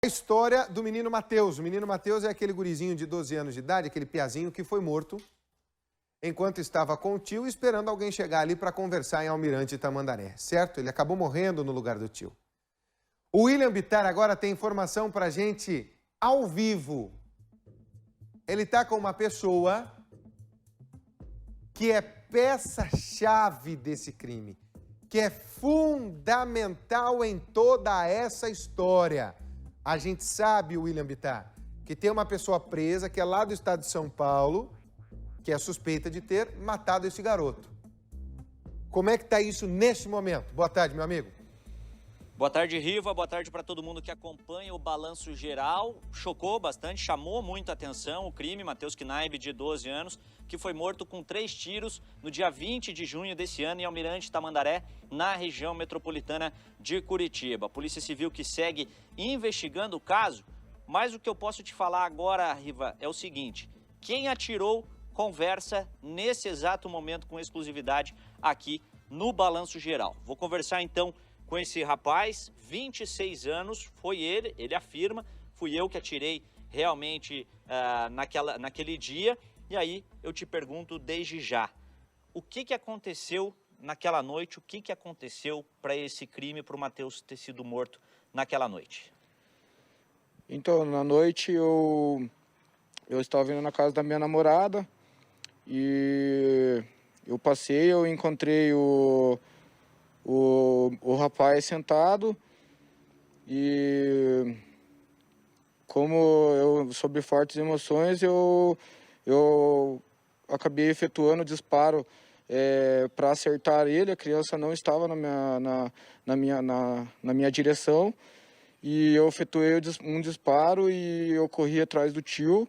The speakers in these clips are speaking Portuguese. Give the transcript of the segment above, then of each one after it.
A história do menino Matheus. O menino Matheus é aquele gurizinho de 12 anos de idade, aquele piazinho que foi morto enquanto estava com o tio esperando alguém chegar ali para conversar em Almirante Tamandaré, certo? Ele acabou morrendo no lugar do tio. O William Bittar agora tem informação para a gente ao vivo. Ele está com uma pessoa que é peça-chave desse crime, que é fundamental em toda essa história. A gente sabe, William Bittar, que tem uma pessoa presa que é lá do estado de São Paulo, que é suspeita de ter matado esse garoto. Como é que está isso neste momento? Boa tarde, meu amigo. Boa tarde, Riva. Boa tarde para todo mundo que acompanha o Balanço Geral. Chocou bastante, chamou muita atenção o crime. Matheus Knaib, de 12 anos, que foi morto com 3 tiros no dia 20 de junho desse ano em Almirante Tamandaré, na região metropolitana de Curitiba. A Polícia Civil que segue investigando o caso, mas o que eu posso te falar agora, Riva, é o seguinte: quem atirou conversa nesse exato momento com exclusividade aqui no Balanço Geral. Vou conversar então com esse rapaz, 26 anos, foi ele afirma, fui eu que atirei realmente naquele dia. E aí eu te pergunto desde já, o que aconteceu naquela noite, o que aconteceu para esse crime, para o Matheus ter sido morto naquela noite? Então, na noite eu estava indo na casa da minha namorada e eu encontrei o rapaz sentado e, como eu, sob fortes emoções, eu acabei efetuando o disparo para acertar ele. A criança não estava na minha direção e eu efetuei um disparo e eu corri atrás do tio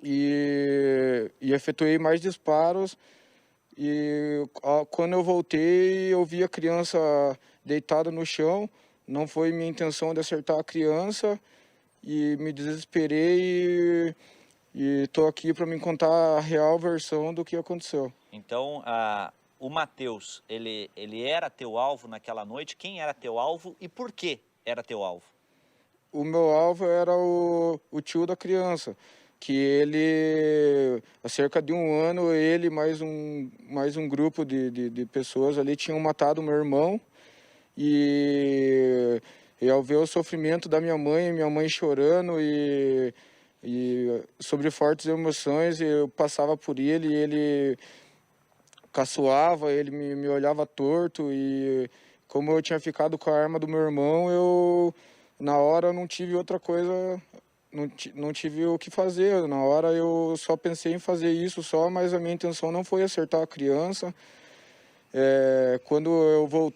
e efetuei mais disparos. E quando eu voltei, eu vi a criança deitada no chão. Não foi minha intenção de acertar a criança e me desesperei e estou aqui para me contar a real versão do que aconteceu. Então, o Matheus, ele era teu alvo naquela noite? Quem era teu alvo e por que era teu alvo? O meu alvo era o tio da criança, que ele, há cerca de um ano, ele mais um grupo de pessoas ali tinham matado meu irmão. E ao ver o sofrimento da minha mãe chorando e sobre fortes emoções, eu passava por ele e ele caçoava, ele me olhava torto. E como eu tinha ficado com a arma do meu irmão, eu na hora não tive outra coisa. Não tive o que fazer. Na hora eu só pensei em fazer isso só, mas a minha intenção não foi acertar a criança. Quando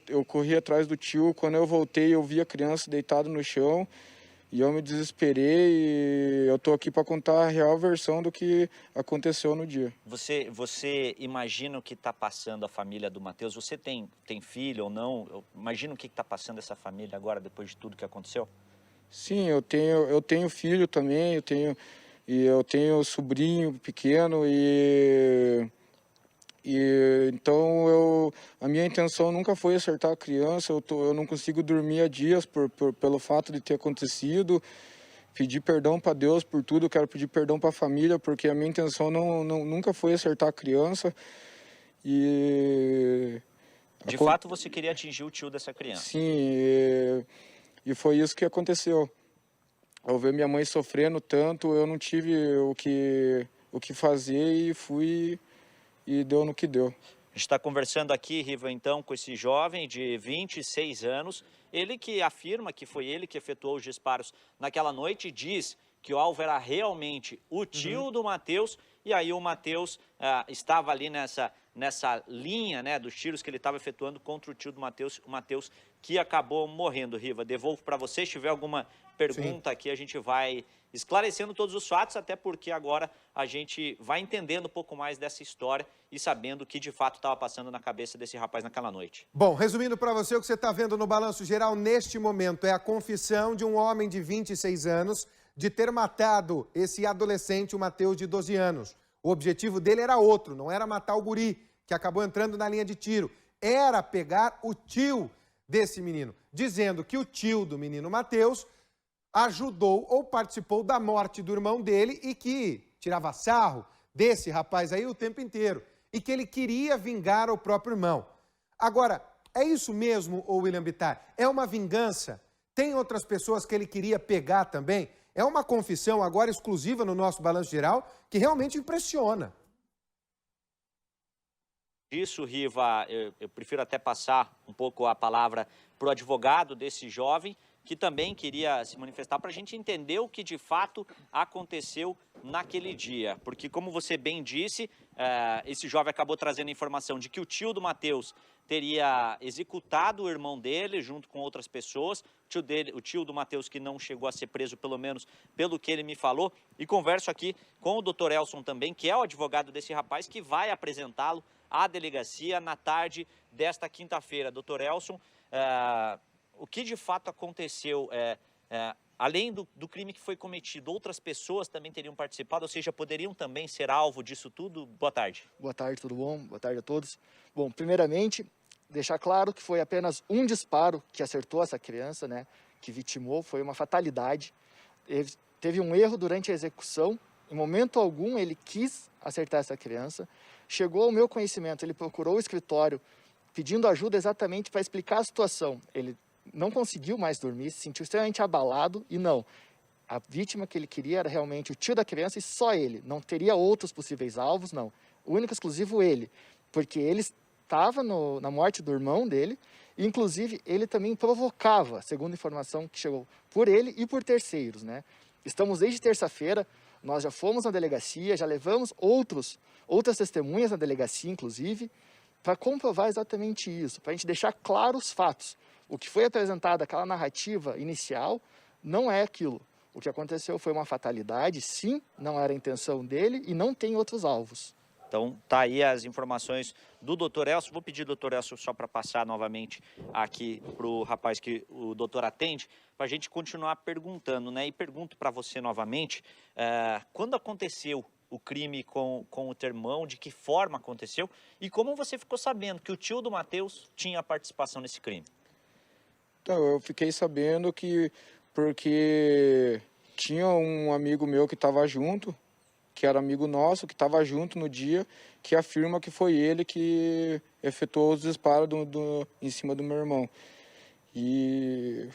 eu corri atrás do tio, quando eu voltei eu vi a criança deitada no chão e eu me desesperei e eu tô aqui para contar a real versão do que aconteceu no dia. Você imagina o que está passando a família do Matheus? Você tem filho ou não? Imagina o que está passando essa família agora, depois de tudo que aconteceu? Sim, eu tenho filho também, eu tenho sobrinho pequeno e então a minha intenção nunca foi acertar a criança. Eu não consigo dormir há dias pelo fato de ter acontecido. Pedir perdão para Deus por tudo, eu quero pedir perdão para a família, porque a minha intenção nunca foi acertar a criança. De fato, você queria atingir o tio dessa criança? Sim, e foi isso que aconteceu. Ao ver minha mãe sofrendo tanto, eu não tive o que fazer e fui e deu no que deu. A gente está conversando aqui, Riva, então, com esse jovem de 26 anos. Ele que afirma que foi ele que efetuou os disparos naquela noite e diz que o alvo era realmente o tio do Matheus. E aí o Matheus estava ali nessa linha, né, dos tiros que ele estava efetuando contra o tio do Matheus, o Matheus que acabou morrendo. Riva, devolvo para você. Se tiver alguma pergunta aqui, a gente vai esclarecendo todos os fatos, até porque agora a gente vai entendendo um pouco mais dessa história e sabendo o que de fato estava passando na cabeça desse rapaz naquela noite. Bom, resumindo para você, o que você está vendo no Balanço Geral neste momento é a confissão de um homem de 26 anos de ter matado esse adolescente, o Matheus, de 12 anos. O objetivo dele era outro, não era matar o guri, que acabou entrando na linha de tiro. Era pegar o tio desse menino, dizendo que o tio do menino Matheus ajudou ou participou da morte do irmão dele e que tirava sarro desse rapaz aí o tempo inteiro e que ele queria vingar o próprio irmão. Agora, é isso mesmo, ô William Bittar? É uma vingança? Tem outras pessoas que ele queria pegar também? É uma confissão agora exclusiva no nosso Balanço Geral que realmente impressiona. Isso, Riva, eu prefiro até passar um pouco a palavra para o advogado desse jovem, que também queria se manifestar para a gente entender o que de fato aconteceu naquele dia. Porque, como você bem disse, esse jovem acabou trazendo a informação de que o tio do Matheus teria executado o irmão dele junto com outras pessoas. O tio do Matheus que não chegou a ser preso, pelo menos pelo que ele me falou. E converso aqui com o Dr. Elson também, que é o advogado desse rapaz, que vai apresentá-lo à delegacia na tarde desta quinta-feira. Dr. Elson, o que de fato aconteceu? Além do crime que foi cometido, outras pessoas também teriam participado, ou seja, poderiam também ser alvo disso tudo? Boa tarde. Boa tarde, tudo bom? Boa tarde a todos. Bom, primeiramente, deixar claro que foi apenas um disparo que acertou essa criança, né, que vitimou, foi uma fatalidade. Teve um erro durante a execução, em momento algum ele quis acertar essa criança. Chegou ao meu conhecimento, ele procurou o escritório pedindo ajuda exatamente para explicar a situação. Ele não conseguiu mais dormir, se sentiu extremamente abalado e não. A vítima que ele queria era realmente o tio da criança e só ele. Não teria outros possíveis alvos, não. O único exclusivo ele, porque ele estava na morte do irmão dele e, inclusive, ele também provocava, segundo informação que chegou por ele e por terceiros, né? Estamos desde terça-feira, nós já fomos na delegacia, já levamos outras testemunhas na delegacia, inclusive, para comprovar exatamente isso, para a gente deixar claros os fatos. O que foi apresentado, aquela narrativa inicial, não é aquilo. O que aconteceu foi uma fatalidade, sim, não era a intenção dele e não tem outros alvos. Então, tá aí as informações do Dr. Elson. Vou pedir, Dr. Elson, só para passar novamente aqui para o rapaz que o doutor atende, para a gente continuar perguntando, né? E pergunto para você novamente, quando aconteceu o crime com o teu irmão, de que forma aconteceu e como você ficou sabendo que o tio do Matheus tinha participação nesse crime? Então, eu fiquei sabendo que porque tinha um amigo meu que estava junto, que era amigo nosso, que estava junto no dia, que afirma que foi ele que efetuou os disparos em cima do meu irmão. E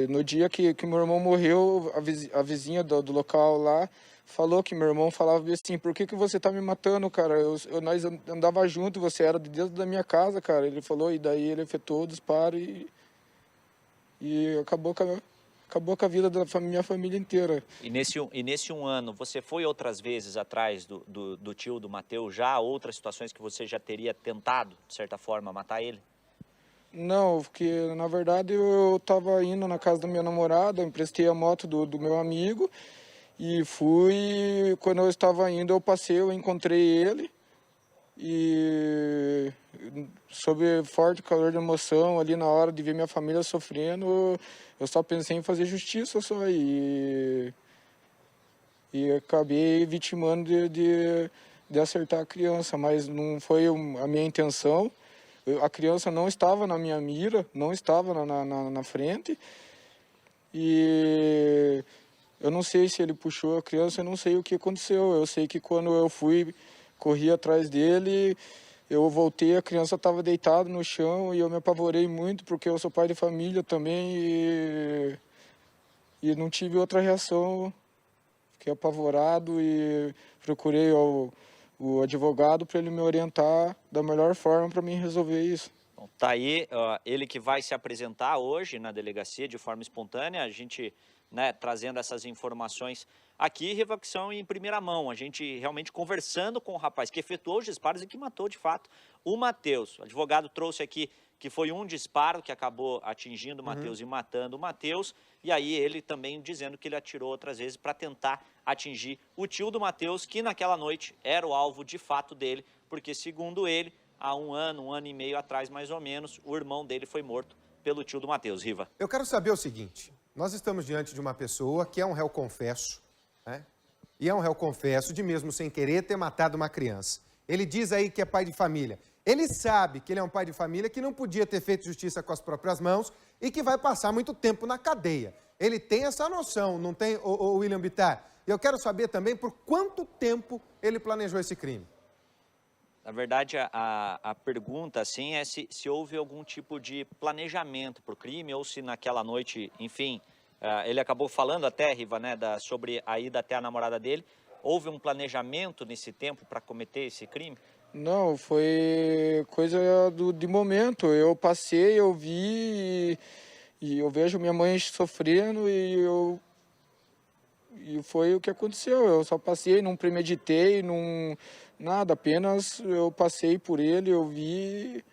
no dia que meu irmão morreu, a vizinha do local lá falou que meu irmão falava assim: por que você tá me matando, cara? Nós andava junto, você era de dentro da minha casa, cara. Ele falou, e daí ele efetuou o disparo e acabou com a vida da minha família inteira. E nesse um ano, você foi outras vezes atrás do tio do Matheus já? Outras situações que você já teria tentado, de certa forma, matar ele? Não, porque na verdade eu estava indo na casa da minha namorada, emprestei a moto do meu amigo e fui. Quando eu estava indo, eu encontrei ele e, sob forte calor de emoção, ali na hora de ver minha família sofrendo, eu só pensei em fazer justiça só e acabei vitimando de acertar a criança, mas não foi a minha intenção. A criança não estava na minha mira, não estava na frente. E eu não sei se ele puxou a criança, eu não sei o que aconteceu. Eu sei que quando eu corri atrás dele, eu voltei, a criança estava deitada no chão e eu me apavorei muito, porque eu sou pai de família também e não tive outra reação. Fiquei apavorado e procurei o advogado para ele me orientar da melhor forma para mim resolver isso. Bom, tá aí, ele que vai se apresentar hoje na delegacia de forma espontânea, a gente, né, trazendo essas informações aqui, Riva, que são em primeira mão, a gente realmente conversando com o rapaz que efetuou os disparos e que matou de fato o Matheus. O advogado trouxe aqui que foi um disparo que acabou atingindo o Matheus e matando o Matheus, e aí ele também dizendo que ele atirou outras vezes para tentar atingir o tio do Matheus, que naquela noite era o alvo de fato dele, porque segundo ele, há um ano e meio atrás mais ou menos, o irmão dele foi morto pelo tio do Matheus. Riva. Eu quero saber o seguinte, nós estamos diante de uma pessoa que é um réu confesso, né? E é um réu confesso de mesmo sem querer ter matado uma criança. Ele diz aí que é pai de família. Ele sabe que ele é um pai de família que não podia ter feito justiça com as próprias mãos e que vai passar muito tempo na cadeia. Ele tem essa noção, não tem, o William Bittar? E eu quero saber também por quanto tempo ele planejou esse crime. Na verdade, a pergunta, assim, é se houve algum tipo de planejamento para o crime ou se naquela noite, enfim, ele acabou falando até, Riva, né, sobre a ida até a namorada dele. Houve um planejamento nesse tempo para cometer esse crime? Não, foi coisa de momento. Eu passei, eu vi e eu vejo minha mãe sofrendo e foi o que aconteceu. Eu só passei, não premeditei, nada, apenas eu passei por ele, eu vi.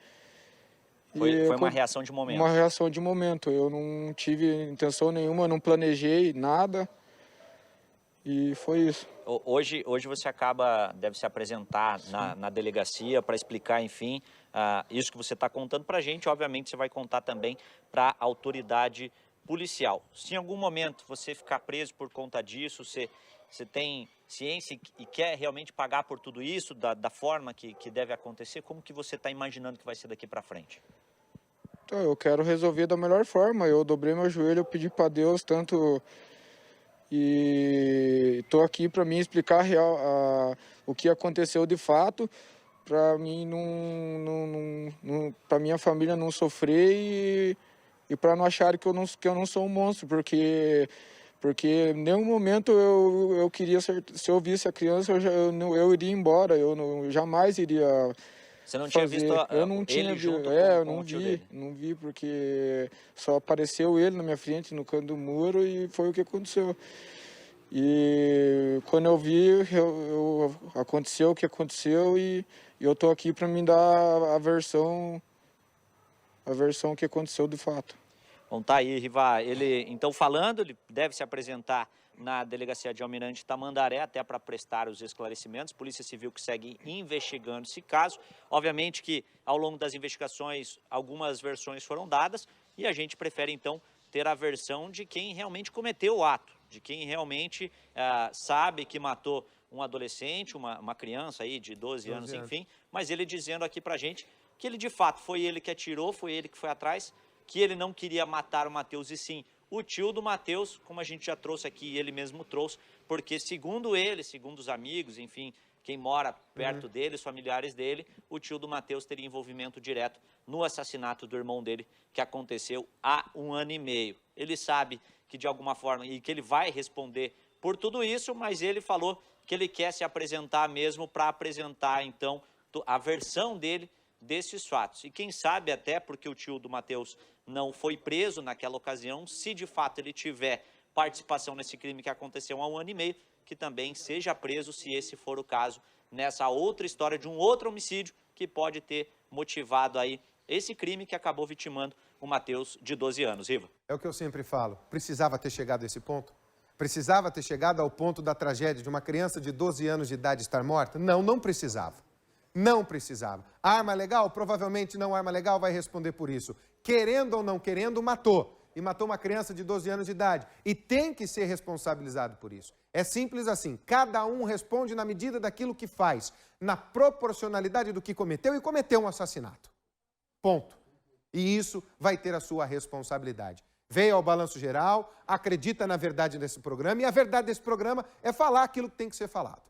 Foi uma reação de momento? Uma reação de momento. Eu não tive intenção nenhuma, não planejei nada. E foi isso. Hoje você deve se apresentar na delegacia para explicar, enfim, isso que você está contando para a gente. Obviamente, você vai contar também para a autoridade policial. Se em algum momento você ficar preso por conta disso, você tem ciência e quer realmente pagar por tudo isso, da forma que deve acontecer, como que você está imaginando que vai ser daqui para frente? Então, eu quero resolver da melhor forma. Eu dobrei meu joelho, eu pedi para Deus tanto... E estou aqui para mim explicar o que aconteceu de fato, para mim para minha família não sofrer e para não acharem que eu não sou um monstro, porque em nenhum momento eu queria ser, se eu visse a criança eu iria embora, eu jamais iria. Você não tinha visto eu não tinha ele junto eu com não o tio vi, dele? não vi, porque só apareceu ele na minha frente, no canto do muro, e foi o que aconteceu. E quando eu vi, aconteceu o que aconteceu e eu tô aqui para me dar a versão que aconteceu de fato. Bom, tá aí, Riva. Ele, então, falando, ele deve se apresentar na delegacia de Almirante Tamandaré, até para prestar os esclarecimentos. Polícia Civil que segue investigando esse caso. Obviamente que, ao longo das investigações, algumas versões foram dadas e a gente prefere, então, ter a versão de quem realmente cometeu o ato, de quem realmente sabe que matou um adolescente, uma criança aí de 12 anos, enfim, mas ele dizendo aqui pra gente que ele, de fato, foi ele que atirou, foi ele que foi atrás, que ele não queria matar o Matheus e sim o tio do Matheus, como a gente já trouxe aqui, ele mesmo trouxe, porque segundo ele, segundo os amigos, enfim, quem mora perto dele, os familiares dele, o tio do Matheus teria envolvimento direto no assassinato do irmão dele, que aconteceu há 1 ano e meio. Ele sabe que de alguma forma, e que ele vai responder por tudo isso, mas ele falou que ele quer se apresentar mesmo para apresentar, então, a versão dele desses fatos. E quem sabe até porque o tio do Matheus não foi preso naquela ocasião, se de fato ele tiver participação nesse crime que aconteceu há 1 ano e meio, que também seja preso, se esse for o caso, nessa outra história de um outro homicídio que pode ter motivado aí esse crime que acabou vitimando o Matheus de 12 anos. Riva. É o que eu sempre falo, precisava ter chegado a esse ponto? Precisava ter chegado ao ponto da tragédia de uma criança de 12 anos de idade estar morta? Não, não precisava. Não precisava. Arma legal? Provavelmente não arma legal, vai responder por isso. Querendo ou não querendo, matou. E matou uma criança de 12 anos de idade. E tem que ser responsabilizado por isso. É simples assim. Cada um responde na medida daquilo que faz, na proporcionalidade do que cometeu, e cometeu um assassinato. Ponto. E isso vai ter a sua responsabilidade. Veio ao Balanço Geral, acredita na verdade desse programa, e a verdade desse programa é falar aquilo que tem que ser falado.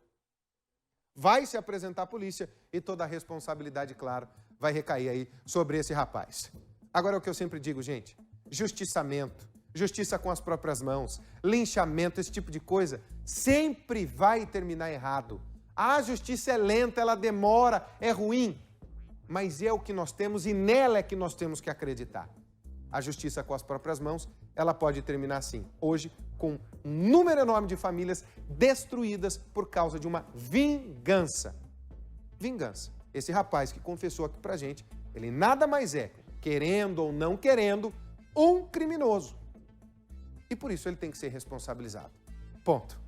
Vai se apresentar à polícia e toda a responsabilidade, claro, vai recair aí sobre esse rapaz. Agora é o que eu sempre digo, gente, justiçamento, justiça com as próprias mãos, linchamento, esse tipo de coisa, sempre vai terminar errado. A justiça é lenta, ela demora, é ruim, mas é o que nós temos e nela é que nós temos que acreditar. A justiça com as próprias mãos, ela pode terminar assim, hoje, com um número enorme de famílias destruídas por causa de uma vingança. Vingança. Esse rapaz que confessou aqui pra gente, ele nada mais é, querendo ou não querendo, um criminoso. E por isso ele tem que ser responsabilizado. Ponto.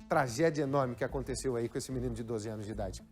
Tragédia enorme que aconteceu aí com esse menino de 12 anos de idade.